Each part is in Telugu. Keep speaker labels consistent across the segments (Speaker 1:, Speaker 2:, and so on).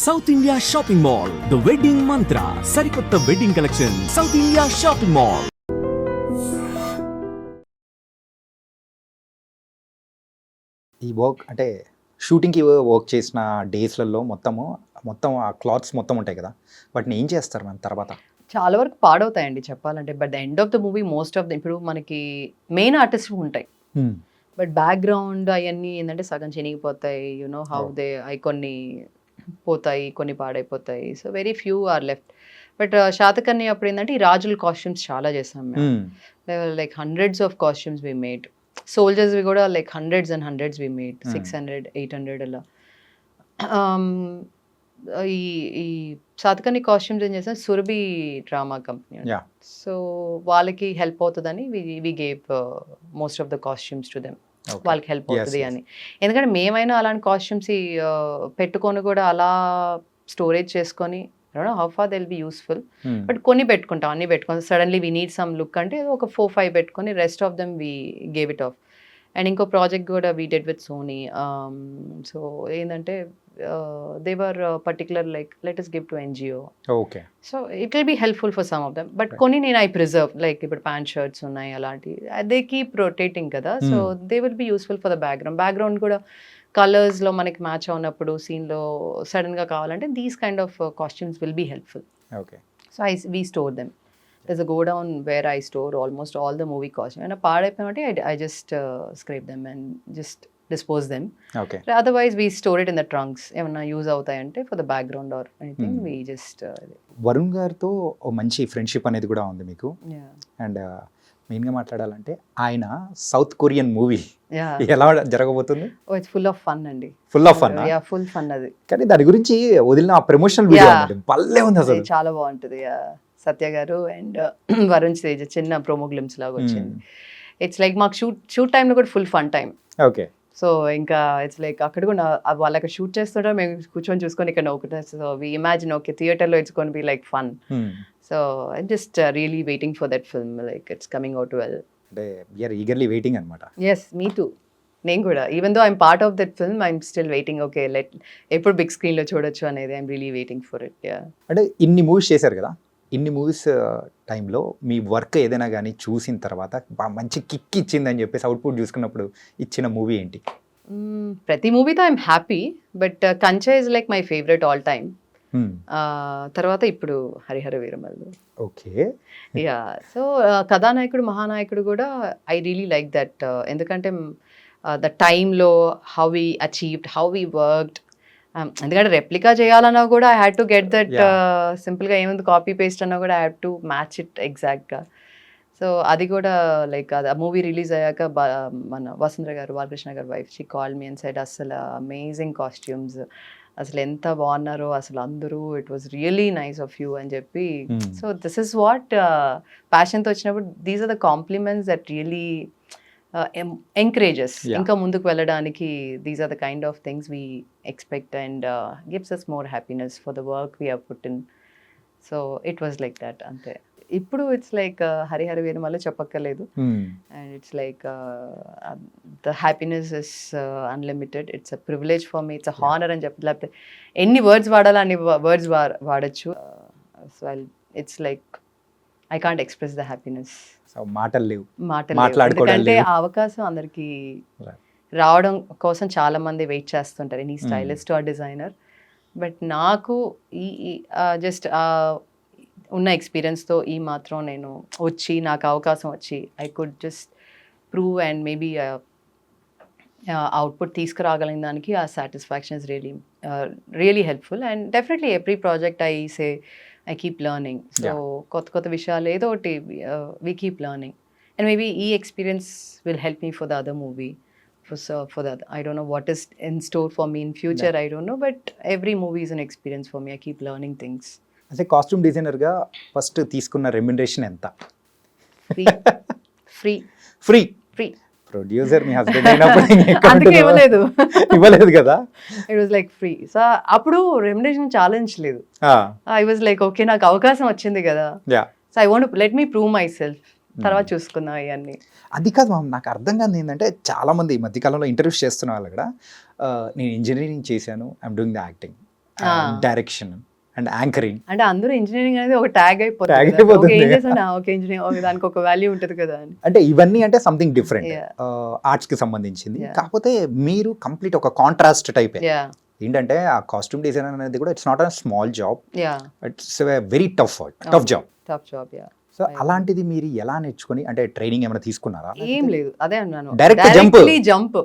Speaker 1: South India shopping mall, the wedding మంత్ర, సరికొత్త wedding collection, south India shopping mall.
Speaker 2: ఈ వర్క్ అంటే షూటింగ్కి వర్క్ చేసిన డేస్లలో మొత్తం ఆ క్లాత్స్ మొత్తం ఉంటాయి కదా, వాటిని ఏం చేస్తారు మ్యామ్ తర్వాత?
Speaker 3: చాలా వరకు పాడవుతాయండి చెప్పాలంటే. But the end of the movie most of the ఇప్పుడు మనకి మెయిన్ ఆర్టిస్ట్ ఉంటాయి, బట్ బ్యాక్గ్రౌండ్ అవన్నీ ఏంటంటే సగం చినిగిపోతాయి. యునో హౌ దే అవి కొన్ని పోతాయి, కొన్ని పాడైపోతాయి. So very few are left. But Satakarni అప్పుడు ఏంటంటే ఈ రాజుల కాస్ట్యూమ్స్ చాలా చేసాం మేము. Like hundreds of costumes we made. Soldiers we కూడా like hundreds and hundreds we made. 600, 800 అలా. ఈ ఈ శాతకర్ణి కాస్ట్యూమ్స్ ఏం చేసాం, సురభి డ్రామా కంపెనీ. సో వాళ్ళకి హెల్ప్ అవుతుందని we gave most of the costumes to them. వాళ్ళకి హెల్ప్ అవుతుంది అని. ఎందుకంటే మేమైనా అలాంటి కాస్ట్యూమ్స్ పెట్టుకొని కూడా అలా స్టోరేజ్ చేసుకొని how far they'll be useful. But కొన్ని పెట్టుకుంటాం, అన్ని పెట్టుకుంటాం. Suddenly we need some look అంటే ఒక 4-5 పెట్టుకొని rest of them we gave it off. And ఇంకో ప్రాజెక్ట్ కూడా we did with Sony. So ఏంటంటే they were particular like let us give to NGO.
Speaker 2: Okay.
Speaker 3: So it will be helpful for some of them. But కొన్ని నేను ఐ ప్రిజర్వ్, లైక్ ఇప్పుడు ప్యాంట్ షర్ట్స్ ఉన్నాయి అలాంటివి. దే కీప్ రొటేటింగ్ కదా, so they will be useful for the background కూడా కలర్స్లో మనకి మ్యాచ్ అవునప్పుడు సీన్లో సడన్గా కావాలంటే these kind of costumes will be helpful.
Speaker 2: Okay.
Speaker 3: So we store them. There's a godown where I store almost all the movie costumes. And a paadaipanante, I just scrape them and just dispose them.
Speaker 2: Okay.
Speaker 3: Otherwise, we store it in the trunks. ఏమన్నా యూజ్ అవుతాయంటే for the background or anything, we just.
Speaker 2: Varun గారితో ఓ మంచి ఫ్రెండ్షిప్ అనేది కూడా ఉంది మీకు. అండ్ మెయిన్గా మాట్లాడాలంటే ఆయన సౌత్ కొరియన్ మూవీ ఎలా జరగబోతుంది?
Speaker 3: Oh, it's full of fun అండి.
Speaker 2: Full of fun.
Speaker 3: Yeah, full fun అది.
Speaker 2: కానీ దాని గురించి వదిలిన ఆ ప్రమోషనల్ వీడియో భలే ఉంది అసలు.
Speaker 3: చాలా బాగుంటుంది. సత్య గారు అండ్ వరుణ్ తేజ్ చిన్న ప్రోమో గ్లిమ్స్ లాగా వచ్చింది. ఇట్స్ లైక్ మాకు షూట్ టైంలో కూడా full fun time.
Speaker 2: Okay.
Speaker 3: So ఇంకా ఇట్స్ లైక్ అక్కడ కూడా వాళ్ళు అక్కడ షూట్ చేస్తుంటే మేము కూర్చొని చూసుకొని ఇక్కడ నవ్వుకుంటాం. సో వి ఇమాజిన్ ఓకే థియేటర్లో it's gonna be like fun. So I just really waiting for that film. Like it's coming out well.
Speaker 2: అంటే వీఆర్ ఈగర్లీ వెయిటింగ్ అన్నమాట.
Speaker 3: Yes, me too. నేను కూడా even though I'm part of that film, I'm still waiting. Okay ఎప్పుడు బిగ్ స్క్రీన్లో చూడొచ్చు అనేది I'm really waiting for it.
Speaker 2: అంటే ఇన్ని మూవీస్ చేశారు కదా, ఇన్ని మూవీస్ టైంలో మీ వర్క్ ఏదైనా కానీ చూసిన తర్వాత మంచి కిక్ ఇచ్చిందని చెప్పేసి అవుట్పుట్ చూసుకున్నప్పుడు ఇచ్చిన మూవీ ఏంటి?
Speaker 3: ప్రతి మూవీతో ఐఎమ్ హ్యాపీ, బట్ కంచె is like my favourite all time. తర్వాత ఇప్పుడు Harihara Veeramallu.
Speaker 2: Okay.
Speaker 3: Yeah. So కథానాయకుడు మహానాయకుడు కూడా ఐ రియలీ లైక్ దట్. ఎందుకంటే ద టైంలో how we achieved, how we worked. ఎందుకంటే రెప్లికా చేయాలన్నా కూడా I had to get that. సింపుల్గా ఏముంది కాపీ పేస్ట్ అన్నా కూడా I had to match it ఎగ్జాక్ట్గా. సో అది కూడా లైక్ అది ఆ మూవీ రిలీజ్ అయ్యాక మన వసుంధర గారు, బాలకృష్ణ గారు wife, she called me and said అసలు అమేజింగ్ కాస్ట్యూమ్స్, అసలు ఎంత బాగున్నారో అసలు అందరూ, it was really nice of you అని చెప్పి. సో దిస్ ఇస్ వాట్ ప్యాషన్తో వచ్చినప్పుడు these are the compliments that really encourages ఇంకా ముందుకు వెళ్ళడానికి. These are the kind of things we expect and gives us more happiness for the work we have put in. So it was like that అంతే. ఇప్పుడు ఇట్స్ లైక్ హరిహర వీరమల్లు చెప్పక్కర్లేదు. And it's like the happiness is unlimited. It's a privilege for me, it's a honour అని చెప్పి, లేకపోతే ఎన్ని వర్డ్స్ వాడాలో అన్ని వర్డ్స్ వాడచ్చు. So it's like I can't express the happiness.
Speaker 2: మాటలు లేవు,
Speaker 3: ఎందుకంటే ఆ అవకాశం అందరికి రావడం కోసం చాలా మంది వెయిట్ చేస్తుంటారు, any stylist or designer. But నాకు ఈ జస్ట్ ఉన్న ఎక్స్పీరియన్స్తో ఈ మాత్రం నేను వచ్చి నాకు అవకాశం వచ్చి I could just prove and maybe output తీసుకురాగలిగిన దానికి ఆ satisfaction is really helpful. And definitely every project I keep learning. So కొత్త విషయాలు ఏదో ఒకటి we keep learning. And maybe experience will help me for the other movie. For that, I don't know what is in store for me in future. I don't know, but every movie is an experience for me. I keep learning things.
Speaker 2: As a costume designer గా ఫస్ట్ తీసుకున్న రెమ్యునరేషన్ ఎంత? ఫ్రీ. ప్రొడ్యూసర్ మీ హస్బెండ్ అయినప్పుడు ఇవ్వలేదు కదా?
Speaker 3: It was like free. So అప్పుడు రెమ్యునరేషన్ ఛాలెంజ్ లేదు. ఐ వాజ్ లైక్ ఓకే నాకు అవకాశం వచ్చింది కదా, so I want let me prove my self, తర్వాత చూసుకుందాం ఇవన్నీ.
Speaker 2: అది కాదు మ్యామ్, నాకు అర్థం కాదు ఏంటంటే చాలా మంది ఈ మధ్యకాలంలో ఇంటర్వ్యూస్ చేస్తున్న వాళ్ళు కూడా నేను ఇంజనీరింగ్ చేశాను, I'm doing the acting, direction and anchoring.
Speaker 3: అంటే అందరూ ఇంజనీరింగ్ అనేది ఒక ట్యాగ్
Speaker 2: Tag
Speaker 3: అయిపోతుంది.
Speaker 2: అయిపోతుంది.
Speaker 3: ఏం చేసాను ఒక ఇంజనీరింగ్, దానికి ఒక వాల్యూ ఉంటుంది కదా అని.
Speaker 2: అంటే ఇవన్నీ అంటే సంథింగ్ డిఫరెంట్
Speaker 3: Yeah.
Speaker 2: ఆర్ట్స్ కి సంబంధించింది.
Speaker 3: Yeah.
Speaker 2: కాకపోతే మీరు కంప్లీట్ ఒక కాంట్రాస్ట్ టైప్.
Speaker 3: యా
Speaker 2: ఏంటంటే ఆ కాస్ట్యూమ్ డిజైన్ అనేది కూడా it's not a small job,
Speaker 3: yeah
Speaker 2: it's very tough job.
Speaker 3: Top job. Yeah
Speaker 2: so అలాంటిది మీరు ఎలా నేర్చుకొని, అంటే ట్రైనింగ్ ఏమైనా తీసుకున్నారా?
Speaker 3: ఏం లేదు, అదే అన్నాను,
Speaker 2: Direct
Speaker 3: డైరెక్ట్లీ జంప్.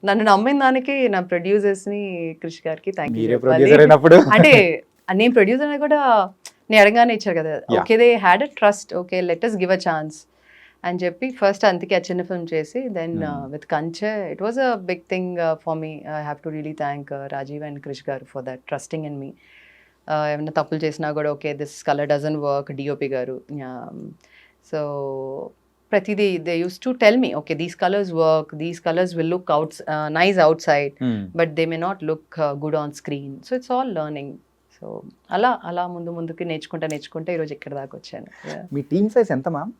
Speaker 3: నన్ను నమ్మిన దానికి నా ప్రొడ్యూసర్స్ ని, క్రిష్ గారికి థ్యాంక్ యూ
Speaker 2: మీరే ప్రొడ్యూసర్ అయినప్పుడు
Speaker 3: అంటే నేను ప్రొడ్యూసర్ అనేది కూడా నేను అడగానే ఇచ్చారు కదా.
Speaker 2: Yeah.
Speaker 3: Okay, they had a trust, okay let us give a chance అని చెప్పి ఫస్ట్ అందుకే ఆ చిన్న ఫిల్మ్ చేసి then with Kanche it was a big thing for me. I have to really thank Rajeev and Krish garu for that trusting in me. ఏమైనా తప్పులు చేసినా కూడా okay this colour doesn't work, DOP garu. So ప్రతిదీ they use to tell me okay these colours work, these colours will look nice outside but they may not look good on screen. So it's all learning. So అలా ముందుకి నేర్చుకుంటే ఈరోజు ఇక్కడ దాకా వచ్చాను.
Speaker 2: మీ టీమ్ సైజ్ ఎంత మ్యామ్?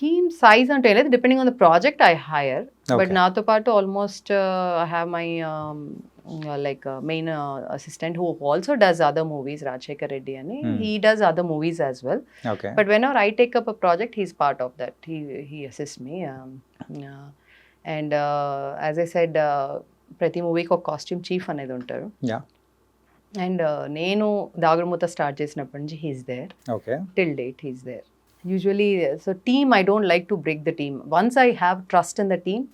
Speaker 3: టీమ్ సైజ్ అంటే లేదు, depending on the project I hire. But
Speaker 2: Okay.
Speaker 3: నాతో పాటు almost I have my like main assistant who also does other movies, Rajasekhar Reddy అని. He does other movies as well.
Speaker 2: Okay.
Speaker 3: But whenever I take up a project, he's part of that. He assists me. And as I said, ప్రతి మూవీకి ఒక కాస్ట్యూమ్ చీఫ్ అనేది ఉంటారు.
Speaker 2: యా.
Speaker 3: అండ్ నేను దాగుడుమూత స్టార్ట్ చేసినప్పటి నుంచి he's there
Speaker 2: okay.
Speaker 3: Till date. He's there usually. So team I don't like to break the team. Once I have trust in the team,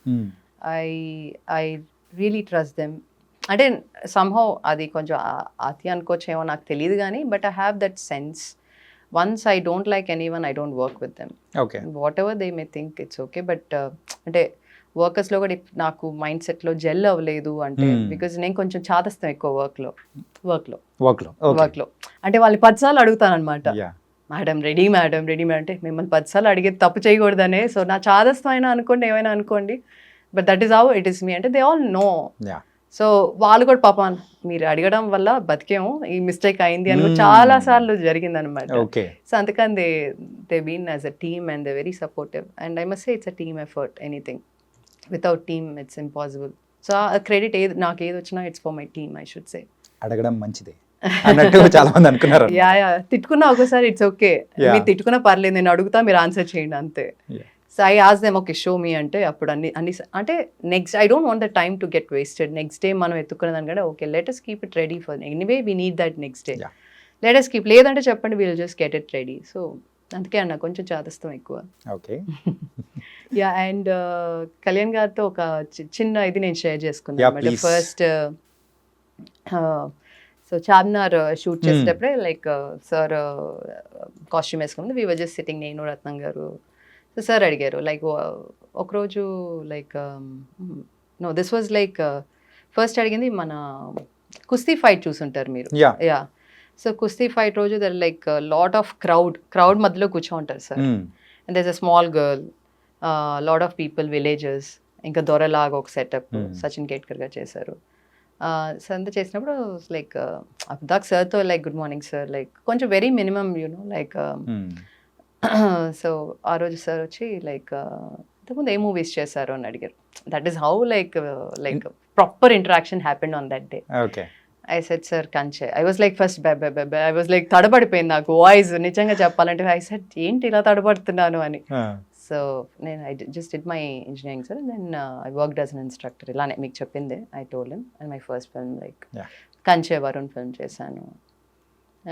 Speaker 3: I really trust them. అంటే సంహౌ అది కొంచెం అతి అనుకోవచ్చేమో నాకు తెలియదు కానీ, but I have that sense. Once I don't like anyone, I don't work with them.
Speaker 2: Okay.
Speaker 3: Whatever they may think it's okay. But అంటే వర్కర్స్లో కూడా నాకు మైండ్ సెట్లో జెల్ అవ్వలేదు అంటే బికాజ్ నేను కొంచెం చాదస్తాం ఎక్కువ వర్క్లో. అంటే వాళ్ళని 10 సార్లు అడుగుతాను అనమాట,
Speaker 2: యా.
Speaker 3: మేడం రెడీ అంటే మిమ్మల్ని 10 సార్లు అడిగేది తప్పు చేయకూడదనే. సో నా చాదస్తం అయినా అనుకోండి, ఏమైనా అనుకోండి, but that is how it is me. అంటే they all know.
Speaker 2: Yeah.
Speaker 3: So వాళ్ళు కూడా పాపం మీరు అడగడం వల్ల బతికేము, ఈ మిస్టేక్ అయింది అని చాలా సార్లు జరిగింది అనమాట.
Speaker 2: ఓకే.
Speaker 3: సో అందుకని they been as a team and they very supportive. And I must say it's a team effort. Anything without team it's impossible. So uh credit నాకు ఏది వచ్చినా it's for my team I should say.
Speaker 2: అడగడం మంచిదే అన్నట్టు చాలా మంది అనుకున్నారు.
Speaker 3: యా తిట్టుకున్నా ఒకసారి ఇట్స్ ఓకే,
Speaker 2: Yeah.
Speaker 3: మీరు తిట్టుకున్నా పర్లేదు, నేను అడుగుతా మీరు ఆన్సర్ చేయండి అంతే.
Speaker 2: Yeah.
Speaker 3: So I ask them okay show me అంటే అప్పుడు అన్ని అంటే next I don't want the time to get wasted. Next day మనం ఎత్తుకునే దానికంటే okay let us keep it ready for anyway we need that next day.
Speaker 2: Yeah.
Speaker 3: Let us keep, లేదంటే చెప్పండి will just get it ready. So అందుకే అన్న కొంచెం చాదస్తాం ఎక్కువ.
Speaker 2: ఓకే.
Speaker 3: యా. అండ్ కళ్యాణ్ గారితో ఒక చిన్న ఇది నేను షేర్
Speaker 2: Yeah,
Speaker 3: చేసుకున్నాను.
Speaker 2: please.
Speaker 3: First so Charminar shoot చేసేటప్పుడే లైక్ సార్ కాస్ట్యూమ్ వేసుకుంది. వీ వర్ జస్ట్ సిట్టింగ్, నేను రత్నం గారు. సో సార్ అడిగారు లైక్ ఒకరోజు like no this was like first అడిగింది మన కుస్తీ ఫైట్ చూసుంటారు మీరు.
Speaker 2: యా.
Speaker 3: యా. సో కుస్తీ ఫైట్ రోజు there like lot of crowd మధ్యలో కూర్చోంటారు సార్. And there's a small girl, lot of people, villages, ఇంకా దొరలాగా ఒక సెటప్ సచిన్ కేట్కర్ గారు చేశారు. సో అంతా చేసినప్పుడు లైక్ అబ్దాక్ సార్తో like good morning sir, like కొంచెం very minimum you know like. So ఆ రోజు సార్ వచ్చి లైక్ ఇంతకుముందు ఏ మూవీస్ చేశారు అని అడిగారు. That is how like proper interaction happened on that day.
Speaker 2: Okay.
Speaker 3: I said sir Kanche. I was like first I was like తడబడిపోయింది నాకు వాయిస్ నిజంగా చెప్పాలంటే. ఐ సెడ్ ఏంటి ఇలా తడబడుతున్నాను అని. సో నేను I just did my engineering sir, then I worked as an instructor. ఇలానే మీకు చెప్పిందే I told him. And my first film like Kanche Varun film చేశాను.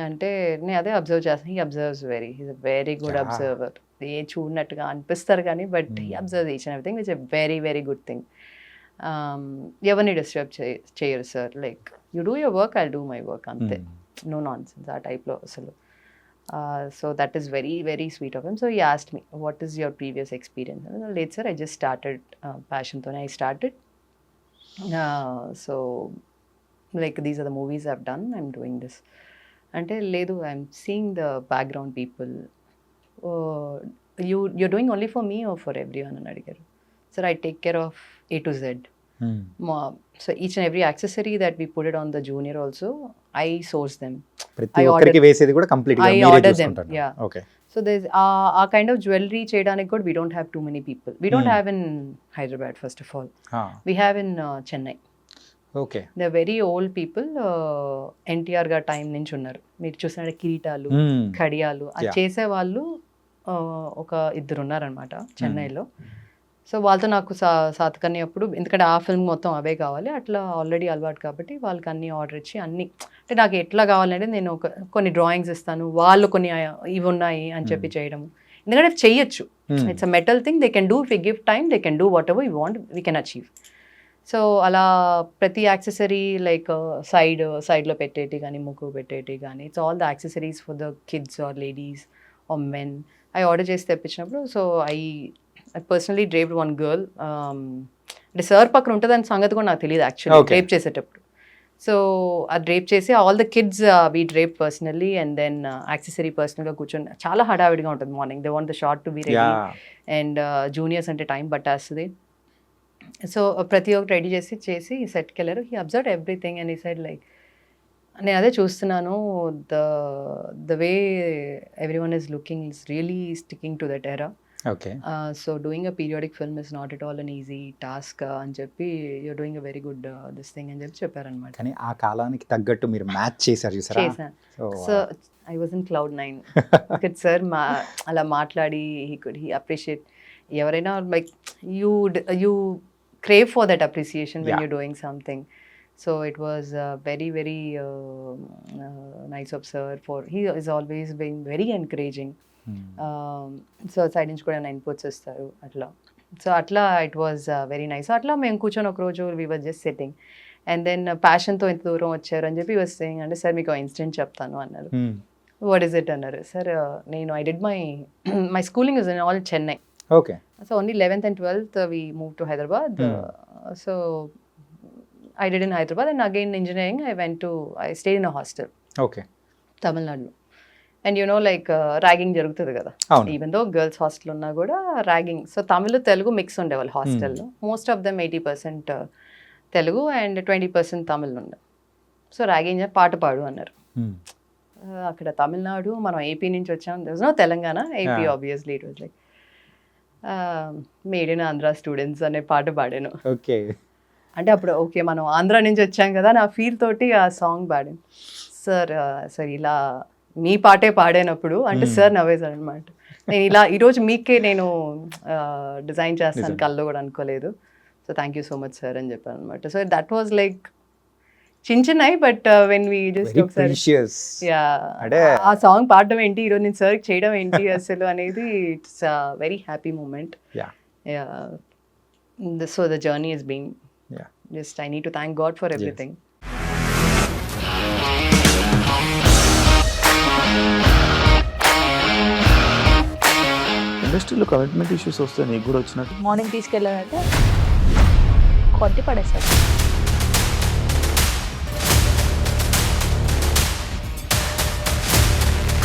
Speaker 3: అంటే నేను అదే అబ్జర్వ్ చేస్తాను. He observes he's a very good observer. ఏ చూడనట్టుగా అనిపిస్తారు కానీ but he observe each and everything which a very very good thing. ఎవరిని డిస్టర్బ్ చేయరు sir. Like you do your work, I do my work అంతే. నో నాన్ సెన్స్ ఆ టైప్లో అసలు. So that is very very sweet of him. So he asked me, what is your previous experience? And I said, late sir, I just started Passion tone. I started. So like these are the movies I've done. I'm doing this. Ante ledu, I'm seeing the background people. You're doing only for me or for everyone? And adigaru. Sir, I take care of A to Z. So each and every accessory that we put it on the junior also, I source them.
Speaker 2: ప్రతి ఒక్కరికి వేసేది కూడా కంప్లీట్ గా
Speaker 3: I
Speaker 2: మీరే
Speaker 3: order them.
Speaker 2: చూసుకుంటారు.
Speaker 3: Yeah.
Speaker 2: Okay.
Speaker 3: So there's a kind of jewelry cheyadaniki kuda we don't have too many people. We don't have in Hyderabad first of all. We have in Chennai.
Speaker 2: Okay.
Speaker 3: The very old people. NTR గారి టైం నుంచి ఉన్నారు. మీరు చూసిన కిరీటాలు, కడియాలు అది చేసే వాళ్ళు ఒక ఇద్దరు ఉన్నారనమాట చెన్నైలో. సో వాళ్ళతో నాకు సాతకర్ణి అప్పుడు, ఎందుకంటే ఆ ఫిల్మ్ మొత్తం అవే కావాలి, అట్లా ఆల్రెడీ అలవాటు కాబట్టి వాళ్ళకి అన్ని ఆర్డర్ ఇచ్చి అన్ని, అంటే నాకు ఎట్లా కావాలంటే నేను కొన్ని డ్రాయింగ్స్ ఇస్తాను, వాళ్ళు కొన్ని ఇవి ఉన్నాయి అని చెప్పి చేయడం. ఎందుకంటే చెయ్యొచ్చు, it's a metal thing, they can do, if you give time they can do what ever you want, we can achieve. So అలా ప్రతి యాక్సెసరీ లైక్ సైడ్లో పెట్టేటి కానీ, ముక్కు పెట్టేటి కానీ, it's all the accessories for the kids or ladies or men అవి ఆర్డర్ చేసి తెప్పించినప్పుడు, so I personally draped one girl. అంటే సార్ పక్కన ఉంటుందని సంగతి కూడా నాకు తెలియదు యాక్చువల్లీ డ్రేప్ చేసేటప్పుడు. సో ఆ డ్రేప్ చేసి all the kids we drape personally, and then accessory పర్సనల్గా కూర్చొని, చాలా హడావిడిగా ఉంటుంది morning, they want the short to be ready, and juniors అంటే టైం పట్టేస్తుంది. సో ప్రతి ఒక్కటి రెడీ చేసి సెట్కి వెళ్ళారు. హీ అబ్జర్వ్ ఎవ్రీథింగ్ అండ్ ఈ సైడ్ లైక్, నేను అదే చూస్తున్నాను, the way every one is looking is really sticking to that era.
Speaker 2: Okay.
Speaker 3: So doing a periodic film is not at all an easy task అని చెప్పి, you're doing a very good this thing అని చెప్పి చెప్పారనమాట.
Speaker 2: కానీ ఆ కాలానికి తగ్గట్టు మీరు మ్యాచ్ చేశారు చూసారా?
Speaker 3: చేశాను. So I was in cloud 9. Sir అలా మాట్లాడి హీ అప్రిషియేట్, ఎవరైనా like you crave for that appreciation when you're doing something. So it was very very nice of sir, for he is always being very encouraging. So side నుంచి కూడా inputs ఇస్తారు అట్లా. సో అట్లా it was very nice. అట్లా మేము కూర్చొని ఒక రోజు we were just sitting, and then passionతో ఇంత దూరం వచ్చారు అని చెప్పి was saying, అంటే సార్ మీకు ఇన్సిడెంట్ చెప్తాను అన్నారు. What is it అన్నారు. సార్ నేను I did my schooling is in all Chennai.
Speaker 2: Okay.
Speaker 3: So only 11th and 12th we moved to Hyderabad. So I did in Hyderabad, and again engineering I stayed in a hostel.
Speaker 2: Okay.
Speaker 3: Tamil Nadu. And you know like ragging జరుగుతుంది కదా, even though girls hostel ఉన్నా కూడా ragging. So Tamil Telugu mix ఉండేవాళ్ళు హాస్టల్లో. Most of them 80% Telugu and 20% Tamil ఉండే. సో ragging పాట పాడు అన్నారు. అక్కడ తమిళనాడు, మనం ఏపీ నుంచి వచ్చాం, there was no Telangana, AP obviously. It was like made in Andhra students అనే పాట పాడాను.
Speaker 2: ఓకే.
Speaker 3: అంటే అప్పుడు ఓకే మనం ఆంధ్ర నుంచి వచ్చాం కదా నా ఫీల్ తోటి ఆ సాంగ్ పాడాను. సార్ ఇలా మీ పాటే పాడానప్పుడు అంటే సార్ నవ్వేశారు అనమాట. నేను ఇలా ఈరోజు మీకే నేను డిజైన్ చేస్తాను కల్లో కూడా అనుకోలేదు. So thank you so much sir అని చెప్పాను అనమాట. సో దట్ వాజ్ లైక్ చిన్నయి, బట్ వెన్ వీ జస్ట్ ఒకసారి ఆ సాంగ్ పాడడం ఏంటి, ఈరోజు నేను సర్చ్ చేయడం ఏంటి అసలు అనేది, it's very happy moment. So the journey is being just, I need to thank God for everything.
Speaker 4: ఇండస్ట్రీలో కమిట్మెంట్ ఇష్యూస్ వస్తే నీకు కూడా వచ్చినట్టు?
Speaker 5: మార్నింగ్ తీసుకెళ్ళాలంటే కొట్టి పడేస్తారు.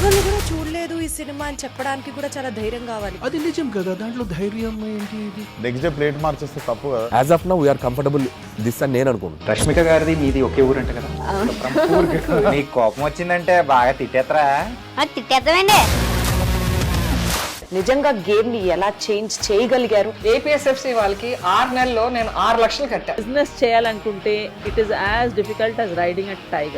Speaker 6: వాళ్ళు కూడా చూడలేదు ఈ సినిమా అని చెప్పడానికి కూడా చాలా ధైర్యం కావాలి.
Speaker 4: అది నిజం కదా, దాంట్లో ధైర్యం ఏంటి?
Speaker 7: నెక్స్ట్ డే ప్లేట్ మార్చేస్తే తప్పు కదా.
Speaker 8: As of now we are comfortable this అని నేను అనుకుంటున్నాను.
Speaker 2: రష్మిక గారిది మీది ఒకే ఊరు అంట కదా? మీకు కోపం వచ్చిందంటే బాగా తిట్టేత్తరా?
Speaker 5: తిట్టేద్దామండి.
Speaker 6: నిజంగా గేమ్ ని ఎలా చేంజ్ చేయగలిగారు?
Speaker 9: ఏపీఎస్ఎఫ్సి వాళ్ళకి 6 నెలల్లో నేను 6 లక్షలు కట్టా.
Speaker 10: బిజినెస్ చేయాలనుకుంటే it is as difficult as riding a tiger.